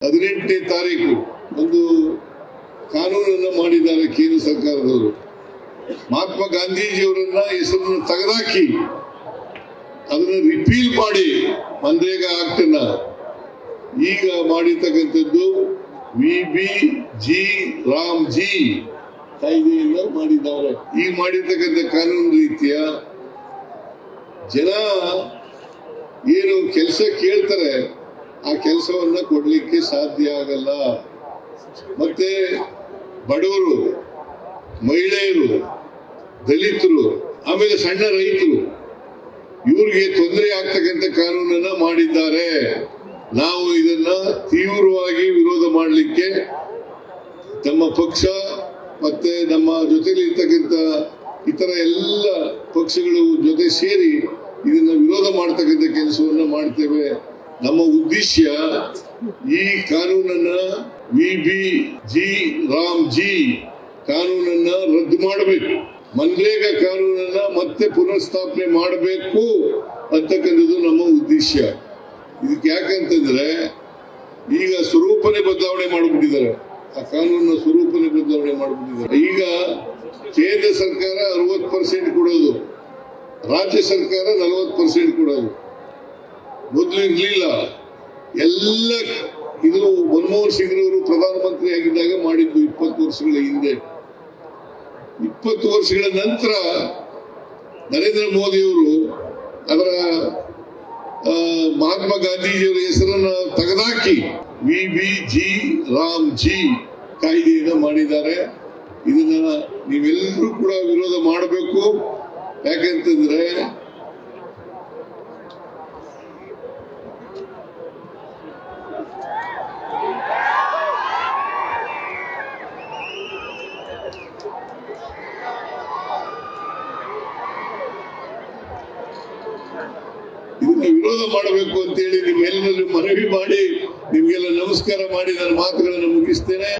18ನೇ ತಾರೀಕು ಒಂದು ಕಾನೂನನ್ನು ಮಾಡಿದ್ದಾರೆ ಕೇಂದ್ರ ಸರ್ಕಾರದವರು. ಮಹಾತ್ಮ ಗಾಂಧೀಜಿಯವರನ್ನ ಹೆಸರನ್ನು ತೆಗೆದಾಕಿ ಅದನ್ನು ರಿಪೀಲ್ ಮಾಡಿ ಮನ್ರೇಗಾ ಆಕ್ಟ್ ಅನ್ನ ಈಗ ಮಾಡಿರ್ತಕ್ಕಂಥದ್ದು VBG ಕಾಯ್ದೆಯಿಂದ ಮಾಡಿದ್ದಾರೆ. ಈಗ ಮಾಡಿರ್ತಕ್ಕಂಥ ಕಾನೂನು ರೀತಿಯ ಜನ ಏನು ಕೆಲಸ ಕೇಳ್ತಾರೆ ಆ ಕೆಲಸವನ್ನ ಕೊಡ್ಲಿಕ್ಕೆ ಸಾಧ್ಯ ಆಗಲ್ಲ. ಮತ್ತೆ ಬಡವರು, ಮಹಿಳೆಯರು, ದಲಿತರು, ಆಮೇಲೆ ಸಣ್ಣ ರೈತರು ಇವ್ರಿಗೆ ತೊಂದರೆ ಆಗ್ತಕ್ಕಂಥ ಕಾನೂನನ್ನ ಮಾಡಿದ್ದಾರೆ. ನಾವು ಇದನ್ನ ತೀವ್ರವಾಗಿ ವಿರೋಧ ಮಾಡಲಿಕ್ಕೆ ನಮ್ಮ ಪಕ್ಷ ಮತ್ತೆ ನಮ್ಮ ಜೊತೆಲಿ ಇರ್ತಕ್ಕಂಥ ಇತರ ಎಲ್ಲ ಪಕ್ಷಗಳು ಜೊತೆ ಸೇರಿ ಇದನ್ನ ವಿರೋಧ ಮಾಡ್ತಕ್ಕಂಥ ಕೆಲಸವನ್ನ ಮಾಡ್ತೇವೆ. ನಮ್ಮ ಉದ್ದೇಶ ಈ ಕಾನೂನನ್ನ VBG ಕಾನೂನನ್ನ ರದ್ದು ಮಾಡಬೇಕು, ಮನ್ರೇಗಾ ಕಾನೂನನ್ನ ಮತ್ತೆ ಪುನರ್ಸ್ಥಾಪನೆ ಮಾಡಬೇಕು ಅಂತಕ್ಕಂಥದ್ದು ನಮ್ಮ ಉದ್ದೇಶ. ಇದಕ್ಕೆ ಯಾಕಂತಂದ್ರೆ ಈಗ ಸ್ವರೂಪನೇ ಬದಲಾವಣೆ ಮಾಡಿಬಿಟ್ಟಿದ್ದಾರೆ, ಆ ಕಾನೂನಿನ ಸ್ವರೂಪನೇ ಬದಲಾವಣೆ ಮಾಡಿಬಿಟ್ಟಿದ್ದಾರೆ. ಈಗ ಕೇಂದ್ರ ಸರ್ಕಾರ 60% ಕೊಡೋದು, ರಾಜ್ಯ ಸರ್ಕಾರ 40% ಕೊಡೋದು. ಮೊದಲು ಇರ್ಲಿಲ್ಲ. ಎಲ್ಲ ಇದು ಮನಮೋಹನ್ ಸಿಂಗ್ ಅವರು ಪ್ರಧಾನಮಂತ್ರಿ ಆಗಿದ್ದಾಗ ಮಾಡಿದ್ದು 20 ವರ್ಷಗಳ ಹಿಂದೆ. 20 ವರ್ಷಗಳ ನಂತರ ನರೇಂದ್ರ ಮೋದಿಯವರು ಅದರ ಮಹಾತ್ಮ ಗಾಂಧೀಜಿಯವರ ಹೆಸರನ್ನು ತೆಗೆದಾಕಿ VBG ಕಾಯ್ದೆಯನ್ನು ಮಾಡಿದ್ದಾರೆ. ಇದನ್ನ ನೀವೆಲ್ಲರೂ ಕೂಡ ವಿರೋಧ ಮಾಡಬೇಕು. ಯಾಕಂತಂದ್ರೆ ಇದನ್ನ ವಿರೋಧ ಮಾಡಬೇಕು ಅಂತೇಳಿ ನಿಮ್ಮೆಲ್ಲರೂ ಮನವಿ ಮಾಡಿ ನಿಮ್ಗೆಲ್ಲ ನಮಸ್ಕಾರ ಮಾಡಿ ನನ್ನ ಮಾತುಗಳನ್ನು ಮುಗಿಸ್ತೇನೆ.